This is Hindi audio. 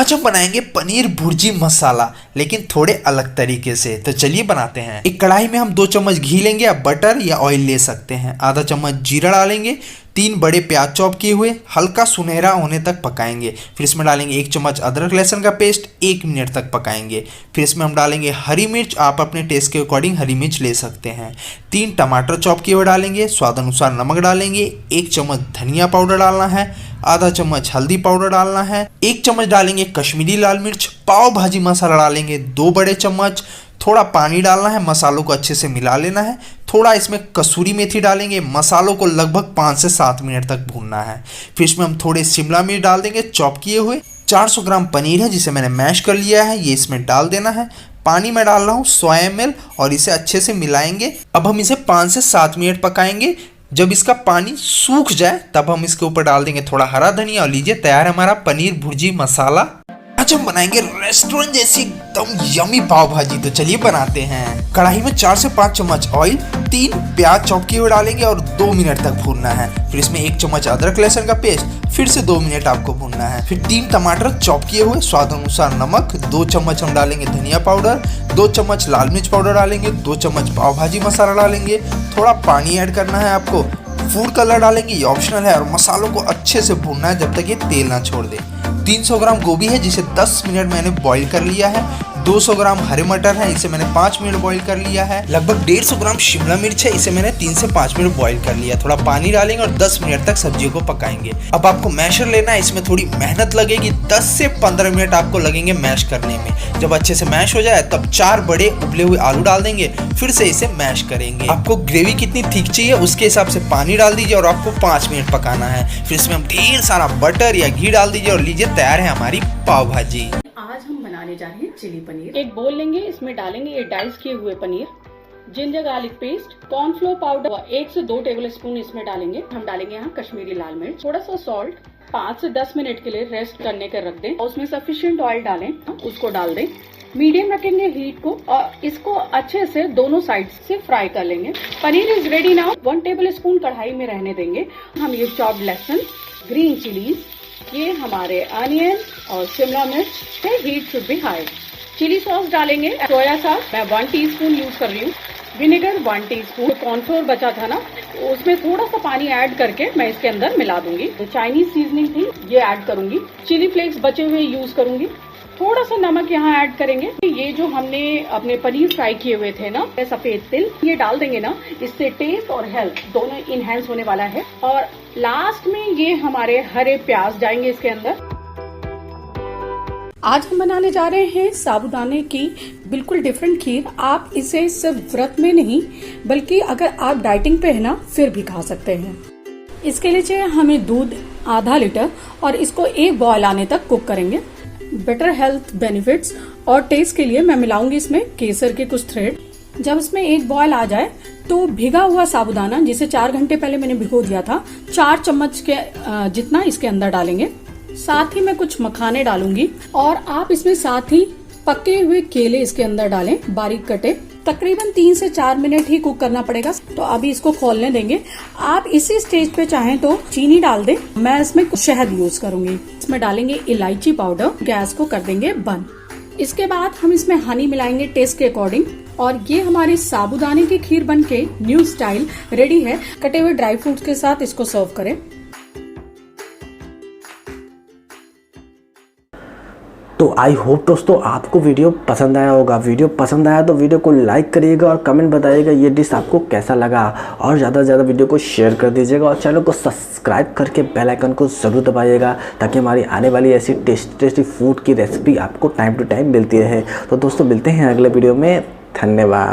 आज हम बनाएंगे पनीर भुर्जी मसाला, लेकिन थोड़े अलग तरीके से। तो चलिए बनाते हैं। एक कढ़ाई में हम 2 चम्मच घी लेंगे, या बटर या ऑयल ले सकते हैं। आधा चम्मच जीरा डालेंगे, 3 बड़े प्याज चॉप किए हुए हल्का सुनहरा होने तक पकाएंगे। फिर इसमें डालेंगे 1 चम्मच अदरक लहसुन का पेस्ट, 1 मिनट तक पकाएंगे। फिर इसमें हम डालेंगे हरी मिर्च, आप अपने टेस्ट के अकॉर्डिंग हरी मिर्च ले सकते हैं। 3 टमाटर चॉप किए हुए डालेंगे, स्वाद अनुसार नमक डालेंगे, 1 चम्मच धनिया पाउडर डालना है, आधा चम्मच हल्दी पाउडर डालना है, 1 चम्मच डालेंगे कश्मीरी लाल मिर्च, पाव भाजी मसाला डालेंगे 2 बड़े चम्मच, थोड़ा पानी डालना है, मसालों को अच्छे से मिला लेना है। थोड़ा इसमें कसूरी मेथी डालेंगे, मसालों को लगभग 5 से 7 मिनट तक भूनना है। फिर इसमें हम थोड़े शिमला मिर्च डाल देंगे चॉप किए हुए। 400 ग्राम पनीर है जिसे मैंने मैश कर लिया है, ये इसमें डाल देना है। पानी में डाल रहा हूँ 100 ml और इसे अच्छे से मिलाएंगे। अब हम इसे 5 से 7 मिनट पकाएंगे। जब इसका पानी सूख जाए तब हम इसके ऊपर डाल देंगे थोड़ा हरा धनिया, और लीजिए तैयार है हमारा पनीर भुर्जी मसाला। आज हम बनाएंगे रेस्टोरेंट जैसी एकदम यमी पाव भाजी। तो चलिए बनाते हैं। कढ़ाई में 4 से 5 चम्मच ऑयल, 3 प्याज चॉप किए हुए डालेंगे और 2 मिनट तक भूनना है। फिर इसमें 1 चम्मच अदरक लहसुन का पेस्ट, फिर से 2 मिनट आपको भूनना है। फिर 3 टमाटर चॉप किए हुए, स्वाद अनुसार नमक, 2 चम्मच हम डालेंगे धनिया पाउडर, 2 चम्मच लाल मिर्च पाउडर डालेंगे, 2 चम्मच पाव भाजी मसाला डालेंगे, थोड़ा पानी ऐड करना है आपको, फूड कलर डालेंगे, ये ऑप्शनल है, और मसालों को अच्छे से भूनना है जब तक ये तेल ना छोड़ दे। 300 ग्राम गोभी है जिसे 10 मिनट मैंने बॉईल कर लिया है। 200 ग्राम हरे मटर है, इसे मैंने 5 मिनट बॉईल कर लिया है। लगभग 150 ग्राम शिमला मिर्च है, इसे मैंने 3 से 5 मिनट बॉईल कर लिया। थोड़ा पानी डालेंगे और 10 मिनट तक सब्जियों को पकाएंगे। अब आपको मैशर लेना है, इसमें थोड़ी मेहनत लगेगी, 10 से 15 मिनट आपको लगेंगे मैश करने में। जब अच्छे से मैश हो जाए तब 4 बड़े उबले हुए आलू डाल देंगे, फिर से इसे मैश करेंगे। आपको ग्रेवी कितनी थिक चाहिए उसके हिसाब से पानी डाल दीजिए और आपको 5 मिनट पकाना है। फिर इसमें हम ढेर सारा बटर या घी डाल दीजिए और लीजिए तैयार है हमारी पाव भाजी। आज हम बनाने जा रहे हैं चिली पनीर। एक बोल लेंगे, इसमें डालेंगे ये डाइस किए हुए paneer, ginger garlic paste, cornflour powder 1 से 2 टेबल स्पून इसमें डालेंगे। हम डालेंगे यहाँ कश्मीरी लाल मिर्च, थोड़ा सा सॉल्ट। 5 से 10 मिनट के लिए रेस्ट करने के रख दें और उसमें सफिशिएंट ऑयल डालें, उसको डाल दें। मीडियम रखेंगे हीट को और इसको अच्छे से दोनों साइड से फ्राई कर लेंगे। Paneer is ready now. 1 table spoon कढ़ाई में रहने देंगे। हम ये चॉप्ड लहसुन, ग्रीन चिलीज, ये हमारे अनियन और शिमला मिर्च है, heat should be high. Chilli sauce डालेंगे, सोया सॉस मैं 1 टीस्पून यूज कर रही हूँ, विनेगर 1 टीस्पून, कॉर्नफ्लोर बचा था ना उसमें थोड़ा सा पानी ऐड करके मैं इसके अंदर मिला दूंगी। चाइनीज सीजनिंग थी ये ऐड करूंगी, चिली फ्लेक्स बचे हुए यूज करूंगी, थोड़ा सा नमक यहाँ ऐड करेंगे। ये जो हमने अपने पनीर फ्राई किए हुए थे ना, सफेद तिल, ये डाल देंगे ना, इससे टेस्ट और हेल्थ दोनों इनहेंस होने वाला है। और लास्ट में ये हमारे हरे प्याज जाएंगे इसके अंदर। आज हम बनाने जा रहे हैं साबूदाने की बिल्कुल डिफरेंट खीर। आप इसे सिर्फ व्रत में नहीं बल्कि अगर आप डाइटिंग पे है ना फिर भी खा सकते हैं। इसके लिए चाहिए हमें दूध आधा लीटर और इसको 1 बॉयल आने तक कुक करेंगे। बेटर हेल्थ बेनिफिट्स और टेस्ट के लिए मैं मिलाऊंगी इसमें केसर के कुछ थ्रेड। जब इसमें 1 बॉयल आ जाए तो भिगा हुआ साबूदाना जिसे 4 घंटे पहले मैंने भिगो दिया था, 4 चम्मच के जितना इसके अंदर डालेंगे। साथ ही मैं कुछ मखाने डालूंगी और आप इसमें साथ ही पके हुए केले इसके अंदर डालें, बारीक कटे। तकरीबन 3 से 4 मिनट ही कुक करना पड़ेगा। तो अभी इसको खोलने देंगे। आप इसी स्टेज पे चाहें तो चीनी डाल दें, मैं इसमें शहद यूज करूंगी। इसमें डालेंगे इलायची पाउडर, गैस को कर देंगे बंद। इसके बाद हम इसमें हनी मिलाएंगे टेस्ट के अकॉर्डिंग। और ये हमारी साबूदाने की खीर बनके न्यू स्टाइल रेडी है। कटे हुए ड्राई फ्रूट्स के साथ इसको सर्व करें। तो आई होप दोस्तों आपको वीडियो पसंद आया होगा। वीडियो पसंद आया तो वीडियो को लाइक करिएगा और कमेंट बताइएगा ये डिश आपको कैसा लगा, और ज़्यादा से ज़्यादा वीडियो को शेयर कर दीजिएगा और चैनल को सब्सक्राइब करके बेल आइकन को ज़रूर दबाइएगा ताकि हमारी आने वाली ऐसी टेस्टी फूड की रेसिपी आपको टाइम टू टाइम मिलती रहे। तो दोस्तों मिलते हैं अगले वीडियो में। धन्यवाद।